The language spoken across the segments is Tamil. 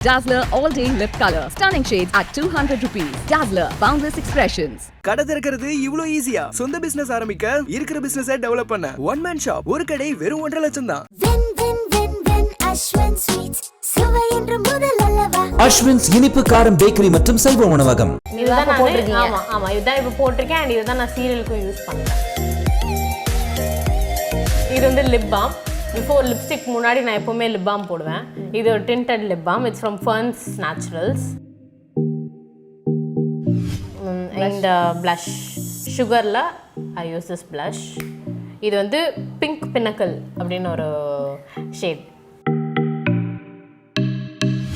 Dazller All Day Lip Color. Stunning shades at 200 rupees. Dazller Boundless Expressions. கடை திறக்கிறது இவ்ளோ ஈஸியா? சொந்த பிசினஸ் ஆரம்பிக்க இருக்கிற பிசினஸை டெவலப் பண்ண OneManShop ஒரு கடை வெறும் 1.5 லட்சம் தான். Ashwins sweets சுவை என்று முதல் அல்லவா. Ashwins இனிப்பு காரம் பேக்கரி மற்றும் சைவ உணவகம். இதுதான் போட்டுருக்கீங்க. ஆமா இதுதான் இப்போ போட்டிருக்கேன் and இதுதான் நான் சீரியலுக்கும் யூஸ் பண்றேன். இது வந்து லிப் பாம். பிஃபோர் லிப்ஸ்டிக் முன்னாடி நான் எப்பவுமே லிப் பாம் போடுவேன். இது ஒரு tinted lip balm. It's from Ferns Naturals. And blush சுகரில் ஐ யூஸ் திஸ் blush. இது வந்து பிங்க் பின்னக்கல் அப்படின்னு ஒரு ஷேட்.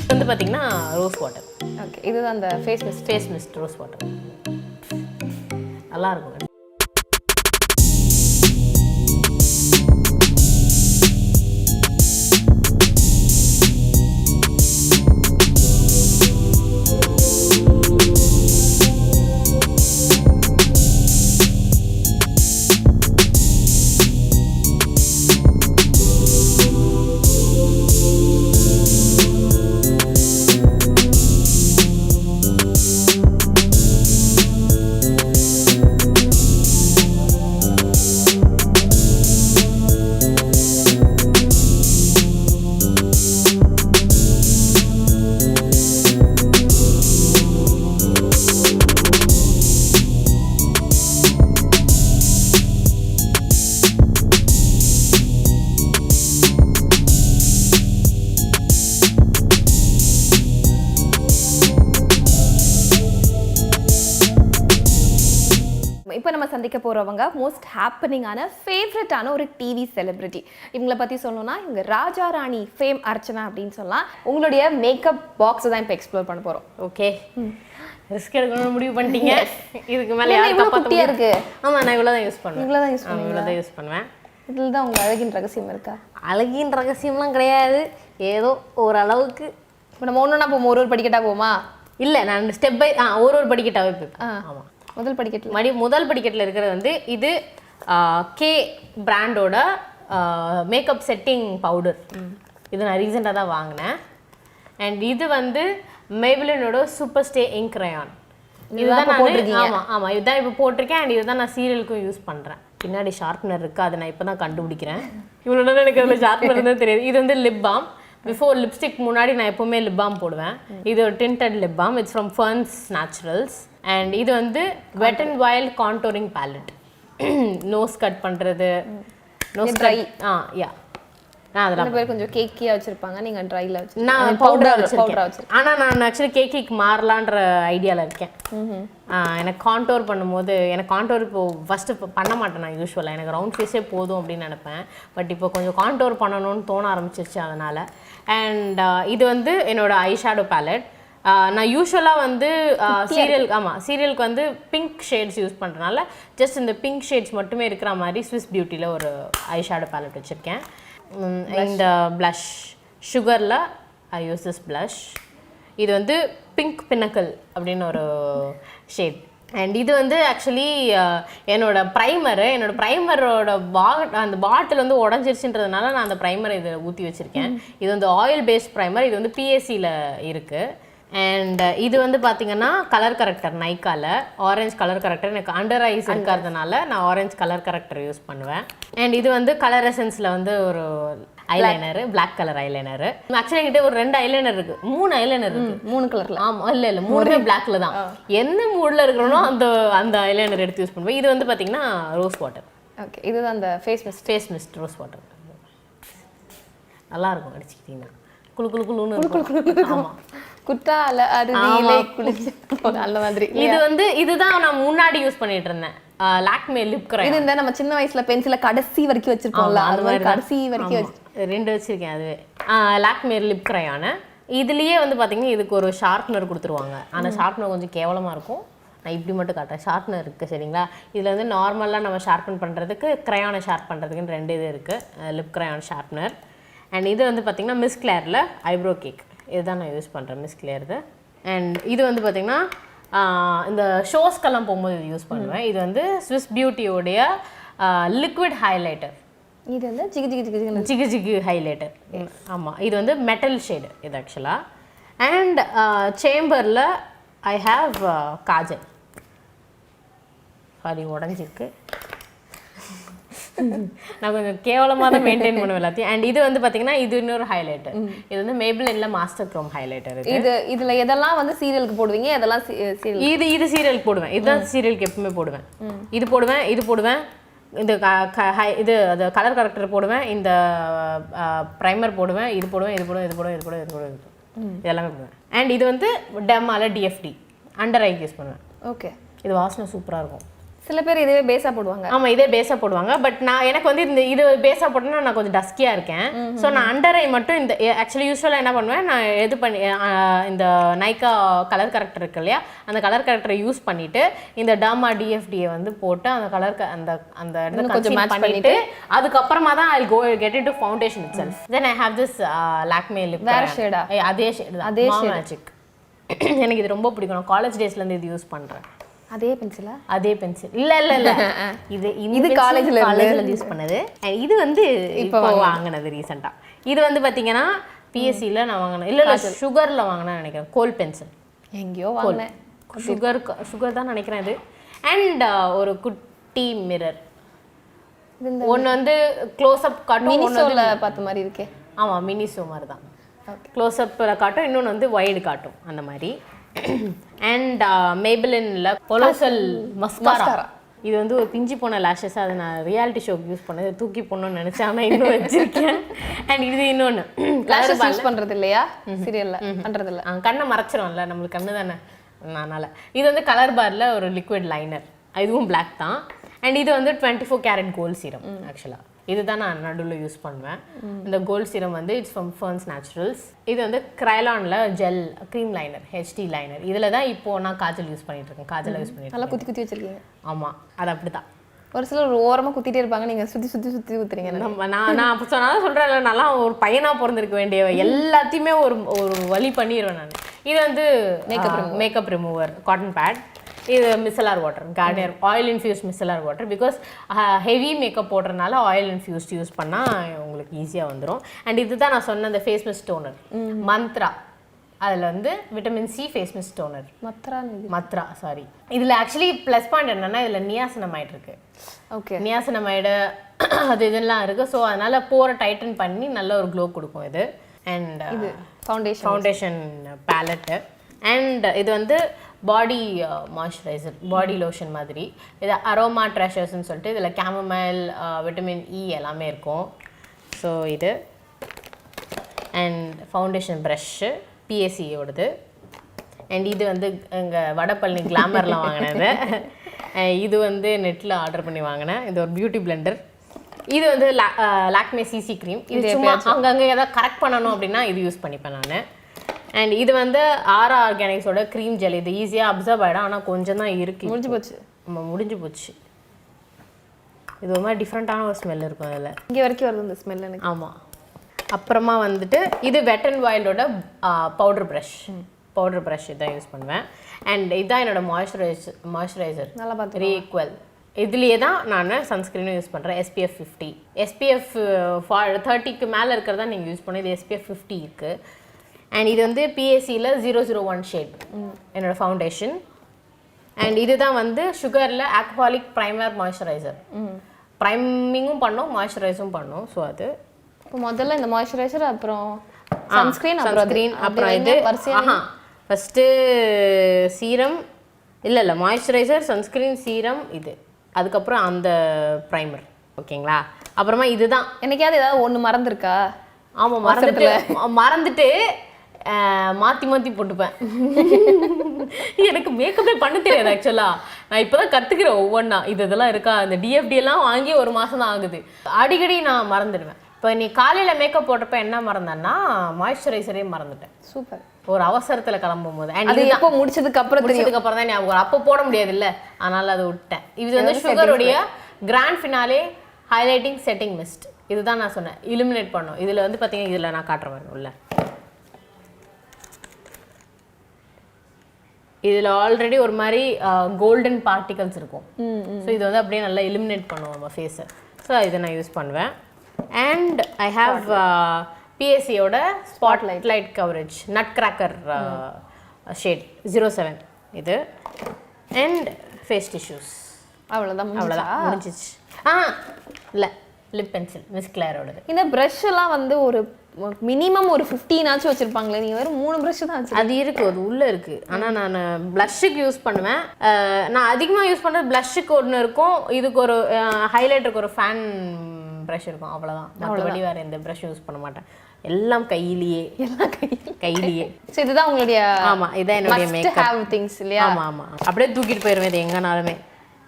இது வந்து பார்த்தீங்கன்னா ரோஸ் வாட்டர். ஓகே, இதுதான் அந்த ஃபேஸ் மிஸ்ட் ரோஸ் வாட்டர். நல்லா இருக்கும். இப்போ நம்ம சந்திக்க போகிறவங்க மோஸ்ட் ஹேப்பனிங்கான ஃபேவரட்டான ஒரு டிவி செலிபிரிட்டி. இவங்களை பற்றி சொல்லணும்னா இவங்க ராஜா ராணி ஃபேம் அர்ச்சனா அப்படின்னு சொல்லலாம். உங்களுடைய மேக்கப் பாக்ஸை தான் இப்போ எக்ஸ்ப்ளோர் பண்ண போகிறோம். ஓகே, ரிஸ்க் எடுக்கணும்னு முடிவு பண்ணிட்டீங்க. இதுக்கு மேலே இவ்வளோ குட்டியாக இருக்கு. ஆமாம், நான் இவ்வளோ தான் யூஸ் பண்ணுவேன். இவ்வளோ தான் யூஸ் பண்ணுவேன். இதில் தான் உங்கள் அழகின் ரகசியம் இருக்கா? அழகின் ரகசியம்லாம் கிடையாது, ஏதோ ஓரளவுக்கு. இப்போ நம்ம ஒன்றுனா போவோம், ஒரு படிக்கட்டாக போமா? இல்லை, நான் ஸ்டெப் பை ஒரு படிக்கட்டாகவே போய்ப்பேன். ஆமாம், முதல் படிக்கட்டில் இருக்கிறது வந்து இது கே பிராண்டோட மேக்கப் செட்டிங் பவுடர். இது நான் ரீசெண்டாக தான் வாங்கினேன். அண்ட் இது வந்து மேபிளினோட சூப்பர் ஸ்டே இங்க் ரயான். இதுதான் ஆமாம் இதுதான் இப்போ போட்டிருக்கேன். அண்ட் இதுதான் நான் சீரியலுக்கும் யூஸ் பண்ணுறேன். பின்னாடி ஷார்ப்னர் இருக்குது, அதை நான் இப்போ தான் கண்டுபிடிக்கிறேன். இவ்வளோ எனக்கு அதில் ஷார்ப்னர் இருந்தால் தெரியாது. இது வந்து லிப் பாம். பிஃபோர் லிப்ஸ்டிக் முன்னாடி நான் எப்போவுமே லிப் பாம் போடுவேன். இது ஒரு tinted lip balm. It's from Ferns Naturals. And இது வந்து Wet and Wild contouring palette. Nose cut பண்ணுறது, நோஸ் ட்ரை. யா, நான் அதெல்லாம் பேர் கொஞ்சம் கேக்கியாக வச்சுருப்பாங்க, நீங்கள் ட்ரையில் வச்சு. நான் பவுடராக வச்சுருக்கேன். ஆனால் நான் ஆக்சுவலி கேக்கு மாறலான்ற ஐடியாவில் இருக்கேன். எனக்கு கான்டோர் பண்ணும்போது, எனக்கு கான்டோர் இப்போது ஃபஸ்ட்டு பண்ண மாட்டேன் நான் யூஸ்வலாக. எனக்கு ரவுண்ட் ஃபேஸே போதும் அப்படின்னு நினைப்பேன். பட் இப்போ கொஞ்சம் கான்டோர் பண்ணணும்னு தோண ஆரம்பிச்சிருச்சு அதனால். அண்ட் இது வந்து என்னோடய ஐ ஷேடோ பேலட். நான் யூஸ்வலாக வந்து சீரியலுக்கு வந்து பிங்க் ஷேட்ஸ் யூஸ் பண்ணுறதுனால ஜஸ்ட் இந்த பிங்க் ஷேட்ஸ் மட்டுமே இருக்கிற மாதிரி ஸ்விஸ் பியூட்டியில் ஒரு ஐ ஷேடோ பேலட் வச்சுருக்கேன். இந்த blush சுகரில் ஐ யூஸ் திஸ் blush. இது வந்து பிங்க் பின்னக்கல் அப்படின்னு ஒரு ஷேட். அண்ட் இது வந்து ஆக்சுவலி என்னோடய ப்ரைமரோட அந்த பாட்டில் வந்து உடஞ்சிருச்சுன்றதுனால நான் அந்த ப்ரைமரை இதை ஊற்றி வச்சுருக்கேன். இது வந்து ஆயில் பேஸ்ட் ப்ரைமர். இது வந்து பிஎஸ்சியில் இருக்குது. அண்ட் இது வந்து பார்த்தீங்கன்னா கலர் கரெக்டர், நைக்காவில் ஆரஞ்ச் கலர் கரெக்டர். எனக்கு அண்டர் ஐஸ் இருக்கிறதுனால நான் ஆரஞ்ச் கலர் கரெக்டர் யூஸ் பண்ணுவேன். அண்ட் இது வந்து கலர் எசன்ஸில் வந்து ஒரு eyeliner, black colour eyeliner. Actually என்கிட்ட ஒரு 2 ஐலைனர் இருக்குது, 3 ஐலைனர் இருக்குது, 3 கலரில். ஆமாம், இல்லை 3 பிளாக்ல தான். எந்த மூடில் இருக்கிறனோ அந்த ஐலைனர் எடுத்து யூஸ் பண்ணுவேன். இது வந்து பார்த்தீங்கன்னா ரோஸ் வாட்டர். ஓகே, இதுதான் அந்த ஃபேஸ் மிஸ்ட் ரோஸ் வாட்டர். நல்லாயிருக்கும், அடிச்சுக்கிட்டிங்கன்னா குளு குளு குளுன்னு. ஆமாம், குட்டால அருவியிலே குளிச்சு அந்த மாதிரி. இதுதான் நான் முன்னாடி யூஸ் பண்ணிட்டு இருந்தேன். Lakme lip crayon. இது இந்த நம்ம சின்ன வயசுல பென்சில கடைசி வரைக்கும் வச்சிருப்போம்ல, அது மாதிரி கடைசி வரைக்கும் 2 வச்சிருக்கேன். அதுவே லாக்மே லிப் கிரையான். இதுலயே வந்து பாத்தீங்கன்னா இதுக்கு ஒரு ஷார்ப்னர் கொடுத்துருவாங்க. ஆனால் ஷார்ப்னர் கொஞ்சம் கேவலமா இருக்கும். நான் இப்படி மட்டும் காட்டுறேன். ஷார்ப்னர் இருக்குது, சரிங்களா? இதில் வந்து நார்மலாக நம்ம ஷார்ப்பன் பண்ணுறதுக்கு, க்ரையானை ஷார்ப் பண்ணுறதுக்குன்னு 2 இது இருக்குது. Lip crayon sharpener. அண்ட் இது வந்து பார்த்திங்கன்னா மிஸ் கிளேரில் ஐப்ரோ கேக். இதுதான் நான் யூஸ் பண்ணுறேன், மிஸ் கிளேர்து. அண்ட் இது வந்து பார்த்திங்கன்னா இந்த ஷோஸ்க்கெல்லாம் போகும்போது இது யூஸ் பண்ணுவேன். இது வந்து ஸ்விஸ் பியூட்டியோடைய லிக்விட் ஹைலைட்டர். இது வந்து ஜிகு ஜிகு ஜிகு ஜிகு ஜிகு ஹைலைட்டர். ஆமாம், இது வந்து மெட்டல் ஷேடு இது ஆக்சுவலாக. அண்ட் சேம்பரில் ஐ ஹாவ் காஜல். சாரி உடஞ்சிருக்கு, நான் கொஞ்சம் கேவலமாக தான் மெயின்டைன் பண்ணுவேன் எல்லாத்தையும். அண்ட் இது வந்து பார்த்தீங்கன்னா இது இன்னொரு ஹைலைட்டர். இது வந்து மேபிளின்ல மாஸ்டர் க்ரோம் ஹைலைட்டர். இதுல எதெல்லாம் வந்து சீரியலுக்கு போடுவீங்க, எதெல்லாம் சீரியல்? இது சீரியலுக்கு போடுவேன். இதுதான் சீரியலுக்கு எப்பவுமே போடுவேன். இது போடுவேன் இந்த இது அது கலர் கரெக்டர் போடுவேன், இந்த ப்ரைமர் போடுவேன், இது போடுவேன் இதெல்லாமே போடுவேன். அண்ட் இது வந்து டெம்மால டிஎஃப்டி அண்டர் ஐக்கு யூஸ் பண்ணுவேன். ஓகே, இது வாசனை சூப்பராக இருக்கும். சில பேர் இதுவே பேஸா போடுவாங்க. ஆமாம், இதே பேஸாக போடுவாங்க. பட் நான் எனக்கு வந்து இது பேஸாக போட்டோன்னா நான் கொஞ்சம் டஸ்கியாக இருக்கேன். ஸோ நான் அண்டர் ஐ மட்டும் இந்த ஆக்சுவலி யூஸ்வலாக என்ன பண்ணுவேன், நான் இது பண்ணி இந்த நைக்கா கலர் கரெக்டர் இருக்கு இல்லையா, அந்த கலர் கரெக்டரை யூஸ் பண்ணிவிட்டு இந்த டாமா டிஎஃப்டியை வந்து போட்டு அந்த கலர் அந்த இடத்துல கொஞ்சம் மேட்ச் பண்ணிவிட்டு அதுக்கப்புறமா தான் I go get into foundation itself. Then I have this Lakme lip. வேற ஷேடா? அதே ஷேட் தான், மேஜிக். எனக்கு இது ரொம்ப பிடிக்கும். நான் காலேஜ் டேஸ்லேருந்து இது யூஸ் பண்ணுறேன். அதே பென்சிலா? அதே பென்சில் இல்ல இது காலேஜ்ல யூஸ் பண்ணது. இது வந்து இப்போ வாங்கினது ரீசெண்டா. இது வந்து பாத்தீங்கன்னா பிஎஸ்சில நான் வாங்கினேன். இல்ல சுகர்ல வாங்கினேன் நினைக்கிறேன். கோல் பென்சில் எங்கேயோ வாங்கினேன். சுகர் தான் நினைக்கிறேன் இது. அண்ட் ஒரு குட்டி மிரர். ஒன்னு வந்து க்ளோஸ் அப் காட்டும், மினிசோல பார்த்த மாதிரி இருக்கே. ஆமா, மினிசோ மாதிரி தான். க்ளோஸ் அப்ல காட்டும், இன்னொன்று வந்து வைடு காட்டும் அந்த மாதிரி. அண்ட் மேபிளின்ல கொலோசல் மஸ்காரா. இது வந்து ஒரு பிஞ்சு போன லேஷஸ். அதை நான் ரியாலிட்டி ஷோக்கு யூஸ் பண்ணது, தூக்கி போடணும்னு நினைச்சேன், ஆனால் இன்னும் வச்சிருக்கேன். அண்ட் இது இன்னொன்று லேஷஸ் யூஸ் பண்றது இல்லையா சீரியல்ல? பண்றது இல்லை, கண்ணை மறைச்சிரும்ல நம்மளுக்கு, கண்ணு தானே, அதனால. இது வந்து கலர் பார்ல ஒரு லிக்விட் லைனர், இதுவும் பிளாக் தான். அண்ட் இது வந்து 24 கேரட் கோல்ட் சீரம். ஆக்சுவலாக இதுதான் நான் நடுவில் யூஸ் பண்ணுவேன். இந்த கோல்ட் சீரம் வந்து இட்ஸ் ஃப்ரம் ஃபர்ன்ஸ் நேச்சுரல்ஸ். இது வந்து கிரைலானில் gel cream liner, HD liner. இதில் தான் இப்போது நான் காஜல் யூஸ் பண்ணிட்டு இருக்கேன். காஜலை யூஸ் பண்ணிட்டு நல்லா குத்தி வச்சிருக்கீங்க. ஆமாம், அது அப்படி தான். ஒரு சிலர் ஓரமாக குத்திட்டே இருப்பாங்க, நீங்கள் சுற்றி ஊற்றுறீங்க. நான் அப்போ சொன்னாலும் சொல்கிறேன், நல்லா ஒரு பையனாக பிறந்திருக்க வேண்டிய எல்லாத்தையுமே ஒரு வழி பண்ணிடுவேன் நான். இது வந்து மேக்கப் ரிமூவர் காட்டன் பேட். இது micellar water, Garnier oil infused micellar water. Because heavy makeup போடுறதுனால ஆயில் இன்ஃபியூஸ்ட் யூஸ் பண்ணால் உங்களுக்கு ஈஸியாக வந்துடும். அண்ட் இதுதான் நான் சொன்ன அந்த ஃபேஸ் மிஸ்ட் டோனர் மந்த்ரா. அதில் வந்து vitamin C face mist toner Mantra sorry. இதில் ஆக்சுவலி ப்ளஸ் பாயிண்ட் என்னென்னா இதில் நியாசினமைடு இருக்குது. ஓகே, நியாசினமைடு அது இதெல்லாம் இருக்குது. ஸோ அதனால் போரை டைட்டன் பண்ணி நல்ல ஒரு க்ளோ கொடுக்கும் இது. அண்ட் இது ஃபவுண்டேஷன் பேலட்டு. அண்ட் இது வந்து பாடி மாய்ஸ்சரைசர், பாடி லோஷன் மாதிரி. இது அரோமா ட்ரெஷர்ஸ்ன்னு சொல்லிட்டு இதில் கேமமைல், விட்டமின் இ எல்லாமே இருக்கும். ஸோ இது. அண்ட் ஃபவுண்டேஷன் ப்ரஷ்ஷு பிஎஸ்சியோடது. அண்ட் இது வந்து எங்கள் வடப்பள்ளி கிளாமரில் வாங்கினது. இது வந்து நெட்டில் ஆர்டர் பண்ணி வாங்கினேன். இது ஒரு பியூட்டி பிளெண்டர். இது வந்து லாக்மே சிசி க்ரீம். இது சும்மா அங்கங்கே எதாவது கரெக்ட் பண்ணணும் அப்படின்னா இது யூஸ் பண்ணிப்பேன் நான். அண்ட் இது வந்து ஆரா ஆர்கானிக்ஸோட க்ரீம் ஜெல். இது ஈஸியாக அப்சர்வ் ஆகிடும், ஆனால் கொஞ்சம் தான் இருக்குது. முடிஞ்சு போச்சு. இது ஒரு மாதிரி டிஃப்ரெண்ட்டான ஒரு ஸ்மெல் இருக்கும் அதில். இங்கே வரைக்கும் வருது இந்த ஸ்மெல் எனக்கு. ஆமாம். அப்புறமா வந்துட்டு இது வெட் அண்ட் வைல்டோட பவுடர் ப்ரஷ் இதான் யூஸ் பண்ணுவேன். அண்ட் இதுதான் என்னோட மாய்ஸ்சரைசர் நல்லா பார்த்து ரீக்வல். இதுலேயே தான் நான் சன்ஸ்க்ரீனும் யூஸ் பண்ணுறேன். SPF 50. SPF 30க்கு மேலே இருக்கிறதா நீங்கள் யூஸ் பண்ணி. இது SPF 50 இருக்குது. அண்ட் இது வந்து பிஎஸ்சியில் 001 ஷேட் என்னோடய ஃபவுண்டேஷன். அண்ட் இதுதான் வந்து சுகரில் ஆல்கஹாலிக் ப்ரைமர் மாய்ஸ்சரைசர். ப்ரைமிங்கும் பண்ணோம், மாய்ஸ்சரைஸும் பண்ணோம். ஸோ அது இப்போ முதல்ல இந்த மாய்ஸ்சரைசர், அப்புறம் சன்ஸ்க்ரீன், அப்புறம் இது ஃபஸ்ட்டு சீரம் இல்லை மாய்ஸ்சரைசர், சன்ஸ்க்ரீன், சீரம், இது அதுக்கப்புறம் அந்த ப்ரைமர். ஓகேங்களா? அப்புறமா இதுதான். என்னைக்காவது ஏதாவது ஒன்று மறந்துருக்கா? ஆமாம், மறந்துட்டு மாற்றி போட்டுப்பேன். எனக்கு மேக்கப்பே பண்ண தெரியாது ஆக்சுவலாக. நான் இப்போ தான் கற்றுக்கிறேன் ஒவ்வொன்றா. இதெல்லாம் இருக்கா, இந்த டிஎஃப்டி எல்லாம் வாங்கி ஒரு மாதம் தான் ஆகுது. அடிக்கடி நான் மறந்துடுவேன். இப்போ நீ காலையில் மேக்கப் போட்டப்போ என்ன மறந்தேன்னா மாய்ஸ்சரைசரே மறந்துட்டேன். சூப்பர். ஒரு அவசரத்தில் கிளம்பும் போது. அது எப்போ முடிச்சதுக்கு அப்புறம் தான் ஞாபகம். அப்போ போட முடியாது இல்லை, அதனால் அதை விட்டேன். இது வந்து சுகருடைய grand finale highlighting setting mist. இதுதான் நான் சொன்னேன், இலுமினேட் பண்ணோம். இதில் வந்து பார்த்தீங்கன்னா இதில் நான் காட்டுறேன் உள்ள. இதில் ஆல்ரெடி ஒரு மாதிரி கோல்டன் பார்ட்டிகல்ஸ் இருக்கும். ஸோ இது வந்து அப்படியே நல்லா இலுமினேட் பண்ணுவோம் நம்ம ஃபேஸை. ஸோ இதை நான் யூஸ் பண்ணுவேன். அண்ட் ஐ ஹாவ் பிஎஸ்சியோட spotlight coverage nut cracker shade 07 இது. அண்ட் ஃபேஸ் டிஷ்யூஸ் அவ்வளோதான் முடிஞ்சிச்சு. இல்லை லிப் பென்சில் மிஸ் கிளேரோடது. இந்த ப்ரஷ் எல்லாம் வந்து ஒரு மினிமம் ஒரு 15 ஆச்சும் வச்சிருப்பாங்களே, நீங்க வெறும் 3 ப்ரஷ் தான் வச்சு. அது இருக்குது, அது உள்ளே இருக்குது. ஆனால் நான் ப்ளஷ்ஷுக்கு யூஸ் பண்ணுவேன். நான் அதிகமாக யூஸ் பண்ணுறது ப்ளஷ்ஷுக்கு ஒன்று இருக்கும், இதுக்கு ஒரு ஹைலைட்டருக்கு ஒரு ஃபேன் ப்ரஷ் இருக்கும், அவ்வளோதான். மற்றபடி வேறு எந்த ப்ரஷ் யூஸ் பண்ண மாட்டேன், எல்லாம் கையிலேயே. கையிலேயே. ஸோ இதுதான் உங்களுடைய ஆமாம், இதான் என்னுடைய மேக்கப் திங்ஸ் இல்லையா? ஆமாம் ஆமாம், அப்படியே தூக்கிட்டு போயிடுவேன் இது எங்கேனாலுமே.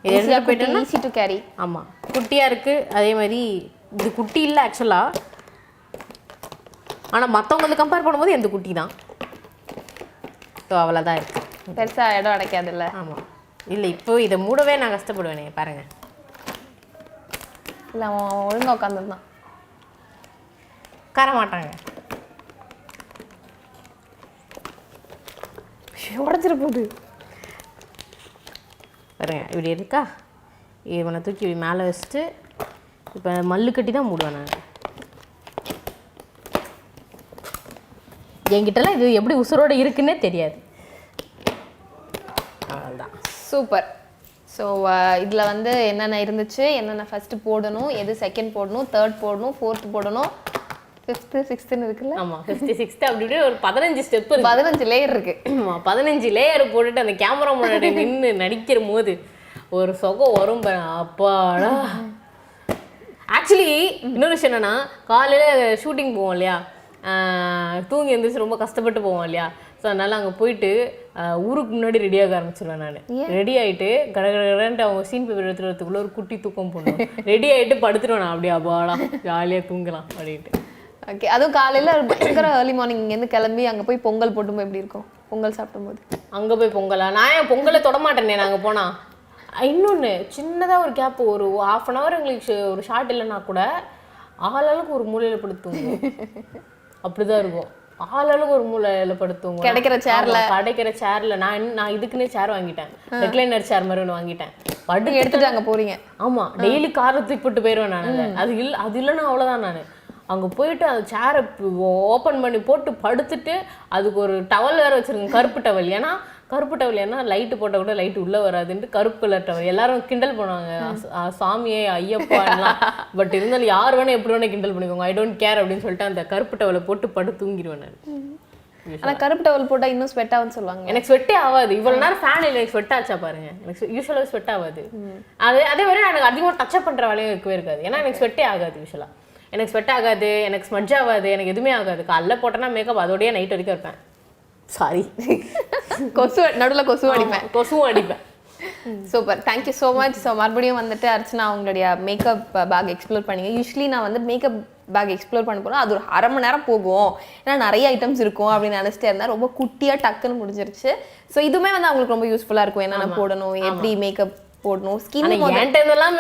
இது எடுத்து போயிட்டேன்னா ஈஸி டு கேரி. ஆமாம், குட்டியாக இருக்குது. அதே மாதிரி இது குட்டி இல்லை ஆக்சுவலாக, ஆனால் மற்றவங்களுக்கு கம்பேர் பண்ணும்போது எந்த குட்டி தான். ஸோ அவ்வளோதான் இருக்குது, பெருசாக இடம் அடைக்காது இல்லை? ஆமாம். இல்லை இப்போ இதை மூடவே நான் கஷ்டப்படுவேனே பாருங்கள். இல்லை அவன் ஒழுங்காக உட்காந்துருந்தான், உட்கார மாட்டாங்க. உடச்சிட போகுது பாருங்க, இப்படி இருக்கா, இவனை தூக்கி இப்படி மேலே வச்சுட்டு இப்போ மல்லு கட்டி தான் மூடுவேன் நான். என்கிட்டலாம் இது எப்படி உசுரோடு இருக்குன்னே தெரியாது. அவ்வளோதான். சூப்பர். ஸோ இதில் வந்து என்னென்ன இருந்துச்சு, என்னென்ன ஃபஸ்ட்டு போடணும், எது செகண்ட் போடணும், தேர்ட் போடணும், ஃபோர்த்து போடணும், 5th 6th இருக்குல்ல? ஆமாம், 5th 6th அப்படி இப்படி ஒரு 15 ஸ்டெப் இருக்குது, 15 லேயர் இருக்குது. ஆமாம், 15 லேயர் போட்டுட்டு அந்த கேமரா முன்னாடி நின்று நடிக்கிற போது ஒரு சொகம் வரும் அப்பாடா. ஆக்சுவலி இன்னொரு விஷயம் என்னென்னா, காலையில் ஷூட்டிங் போவோம் இல்லையா, தூங்கி எழுந்திரிச்சு ரொம்ப கஷ்டப்பட்டு போவோம் இல்லையா. ஸோ அதனால் அங்கே போயிட்டு ஊருக்கு முன்னாடி ரெடியாக ஆரம்பிச்சிடுவேன் நான். ரெடி ஆகிட்டு கடகடன்ட்டு அவங்க சீன் பேப்பர் எடுத்துகிட்டு வரதுக்குள்ளே ஒரு குட்டி தூக்கம் போடணும். ரெடி ஆகிட்டு படுத்துடுவேன் நான், அப்படியே அப்பாடா ஜாலியாக தூங்கலாம் அப்படின்ட்டு. ஓகே, அதுவும் காலையில் பயங்கர ஏர்லி மார்னிங் இங்கேருந்து கிளம்பி அங்கே போய் பொங்கல் போட்டும்போது எப்படி இருக்கும்? பொங்கல் சாப்பிடும்போது அங்கே போய் பொங்கலா? நான் ஏன் பொங்கலை தொடமாட்டேனே நாங்கள் போனால். இன்னொன்று சின்னதாக ஒரு கேப், ஒரு 1/2 hour எங்களுக்கு ஒரு ஷார்ட் இல்லைன்னா கூட ஆளாளுக்கு ஒரு மூலையில் படுத்துவோம். அப்படிதான் இருக்கும், ஆளாளுக்கு ஒரு மூலையில் படுத்துவோம். கிடைக்கிற சேர்ல நான் இதுக்குன்னே சேர் வாங்கிட்டேன், ரெக்லைனர் சேர் மாதிரி ஒன்று வாங்கிட்டேன். படுத்து எடுத்துட்டு அங்கே போறீங்க? ஆமாம், டெய்லி காரை தூக்கி போட்டு போயிடுவேன் நான். அது இல்லைன்னா அவ்வளோதான். நான் அங்கே போயிட்டு அந்த சேரை ஓப்பன் பண்ணி போட்டு படுத்துட்டு அதுக்கு ஒரு டவல் வேறு வச்சுருக்கேன், கருப்பு டவல். ஏன்னா கருப்பு டவல் ஏன்னா லைட்டு போட்டால் கூட லைட்டு உள்ளே வராதுன்ட்டு கருப்பு கலர் டவல். எல்லாரும் கிண்டல் பண்ணுவாங்க, சாமியே ஐயப்பாலாம். பட் இருந்தாலும் யார் வேணால் எப்படி வேணால் கிண்டல் பண்ணிக்கோங்க, ஐ டோன்ட் கேர் அப்படின்னு சொல்லிட்டு அந்த கருப்பு டவலை போட்டு படுத்து தூங்கிடுவேன் நான். ஆனால் கருப்பு டவல் போட்டால் இன்னும் ஸ்வெட் ஆகுன்னு சொல்லுவாங்க. எனக்கு ஸ்வெட்டே ஆகாது. இவ்வளோ நேரம் ஃபேன் இல்லை, எனக்கு ஸ்வெட் ஆச்சா பாருங்க. எனக்கு யூஸ்வலாக ஸ்வெட் ஆகாது. அதே மாதிரி எனக்கு அதிகமாக டச்சப் பண்ணுற வேலையும் இருக்கவே இருக்காது. ஏன்னா எனக்கு ஸ்வெட்டே ஆகாது. யூஸ்வலாக எனக்கு ஸ்வெட் ஆகாது, எனக்கு ஸ்மட்ஜ் ஆகாது, எனக்கு எதுவுமே ஆகாது. காலைல போட்டேன்னா மேக்கப் அதோடய நைட் வரைக்கும் இருப்பேன். சாரி, நடுவில் கொசுவும் அடிப்பேன். Super, thank you so much. So மறுபடியும் வந்துட்டு அர்ச்சனா அவங்களுடைய மேக்கப் பேக் எக்ஸ்ப்ளோர் பண்ணிங்க. யூஸ்வலி நான் வந்து மேக்கப் பேக் எக்ஸ்ப்ளோர் பண்ண போனால் அது ஒரு 1/2 மணி நேரம் போகும், ஏன்னா நிறைய ஐட்டம்ஸ் இருக்கும் அப்படின்னு நினச்சிட்டே இருந்தால் ரொம்ப குட்டியாக டக்குன்னு முடிஞ்சிருச்சு. ஸோ இதுவுமே வந்து அவங்களுக்கு ரொம்ப யூஸ்ஃபுல்லாக இருக்கும், என்னென்ன போடணும், எப்படி மேக்கப் போடணும், ஸ்கின்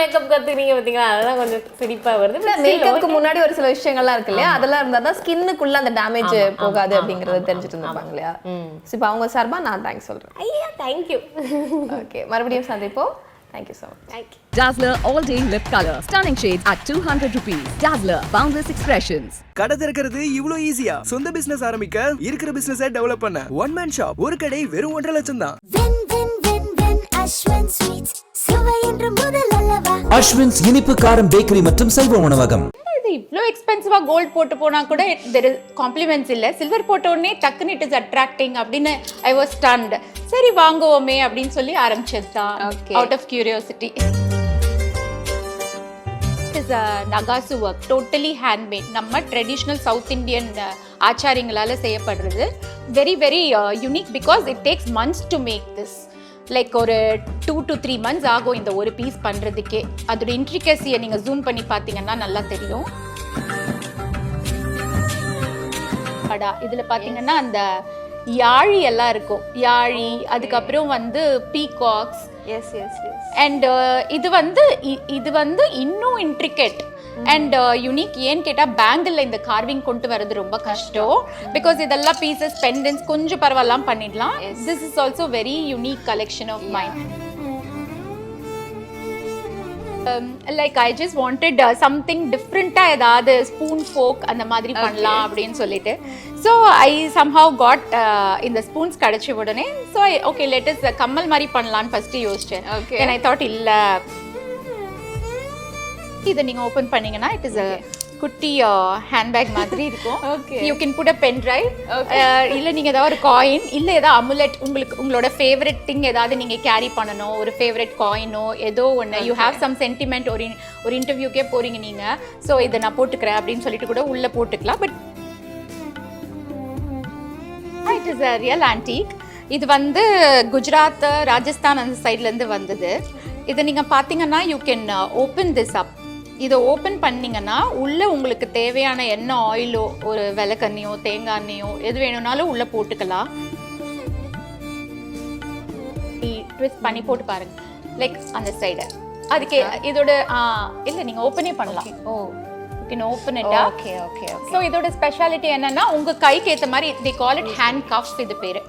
மேக்கப் கத்துக்கிறீங்க பார்த்தீங்களா, அதெல்லாம் கொஞ்சம் சிரிப்பாக வருது. மேக்கப்புக்கு முன்னாடி ஒரு சில விஷயங்கள்லாம் இருக்கு இல்லையா, அதெல்லாம் இருந்தால் தான் ஸ்கின்னுக்குள்ள அந்த டேமேஜ் போகாது அப்படிங்கறத தெரிஞ்சுட்டு இருப்பாங்க இல்லையா. இப்போ அவங்க சார்பா நான் தேங்க்ஸ் சொல்றேன். ஐயா தேங்க்யூ. ஓகே, மறுபடியும் சந்திப்போம். Thank you so much. Thank you. Dazller All Day Lip Color. Stunning shades at 200 rupees. Dazller Boundless Expressions. கடை திறக்கிறது இவ்வளவு ஈஸியா? சொந்த பிசினஸ் ஆரம்பிக்க, இருக்கிற பிசினஸை டெவலப் பண்ண OneManShop ஒரு கடை வெறும் 1.5 லட்சம் தான். Ashwins sweets சுவை என்று முதல் அல்லவா. Ashwins இனிப்பு காரம் பேக்கரி மற்றும் சைவ உணவகம். இது இவ்ளோ எக்ஸ்பென்சிவா கோல்ட் போட்டு போனா கூட there is compliments இல்ல, சில்வர் போட்ட உடனே டக்குன்னு it is attracting அப்படின்னு I was stunned. சரி வாங்குவோமே அப்படின்னு சொல்லி ஆரம்பிச்சது தான், out of curiosity. It is a Nagasu work, totally handmade. நம்ம ட்ரெடிஷனல் சவுத் இந்தியன் ஆச்சாரியங்களால செய்யப்படுறது. very very unique because it takes months to make this. Like ஒரு 2 to 3 months ஆகும் இந்த ஒரு பீஸ் பண்ணுறதுக்கே. அதோட இன்ட்ரிகசியை நீங்கள் ஜூம் பண்ணி பார்த்தீங்கன்னா நல்லா தெரியும். அடா இதில் பார்த்தீங்கன்னா அந்த யாழி எல்லாம் இருக்கும், யாழி, அதுக்கப்புறம் வந்து peacocks. Yes yes yes. And இது வந்து இன்னும் இன்ட்ரிகேட் அண்ட் யூனிக். ஏன்னு கேட்டால் பேங்கிளில் இந்த கார்விங் கொண்டு வரது ரொம்ப கஷ்டம். பிகாஸ் இதெல்லாம் பீசஸ் பெண்டன்ஸ் கொஞ்சம் பரவாயில்லாம் பண்ணிடலாம். This is also very unique collection of mine. Like I just wanted something டிஃப்ரெண்ட்டாக ஏதாவது ஸ்பூன் ஃபோக் அந்த மாதிரி பண்ணலாம் அப்படின்னு சொல்லிட்டு ஸோ ஐ சம்ஹவ் காட் இந்த ஸ்பூன்ஸ் கிடச்ச உடனே ஸோ ஓகே லேட்டஸ்ட் கம்மல் மாதிரி பண்ணலான்னு ஃபஸ்ட்டு யோசிச்சேன். Okay. ஐ தாட் இல்லை இதை நீங்கள் ஓப்பன் பண்ணீங்கன்னா இட் இஸ் அ குட்டி ஹேண்ட்பேக் மாதிரி இருக்கும். You can put a pen drive, இல்லை நீங்கள் ஏதாவது ஒரு காயின், இல்லை ஏதாவது அமுலெட், உங்களோட ஃபேவரட் திங் ஏதாவது நீங்கள் கேரி பண்ணணும், ஒரு ஃபேவரட் காயினோ ஏதோ ஒன்று, யூ ஹேவ் சம் சென்டிமெண்ட், ஒரு இன்டர்வியூக்கே போகிறீங்க நீங்கள், ஸோ இதை நான் போட்டுக்கிறேன் அப்படின்னு சொல்லிட்டு கூட உள்ளே போட்டுக்கலாம். But it is a real antique. இது வந்து குஜராத், ராஜஸ்தான் அந்த சைட்லேருந்து வந்தது. இதை நீங்கள் பார்த்தீங்கன்னா you can open this up. இதை ஓப்பன் பண்ணிங்கன்னா உள்ளே உங்களுக்கு தேவையான எண்ணெய், ஆயிலோ, ஒரு விளக்கெண்ணையோ, தேங்காய் எண்ணெயோ எது வேணும்னாலும் உள்ளே போட்டுக்கலாம். ட்விஸ்ட் பண்ணி போட்டு பாருங்க, லைக் அந்த சைடு. அதுக்கு இதோட இல்லை நீங்கள் ஓப்பனே பண்ணலாம். ஓ ஓப்பன் இட். ஓகே. ஸோ இதோட ஸ்பெஷாலிட்டி என்னன்னா உங்கள் கைக்கு ஏற்ற மாதிரி they call it hand cuff. இது பேர்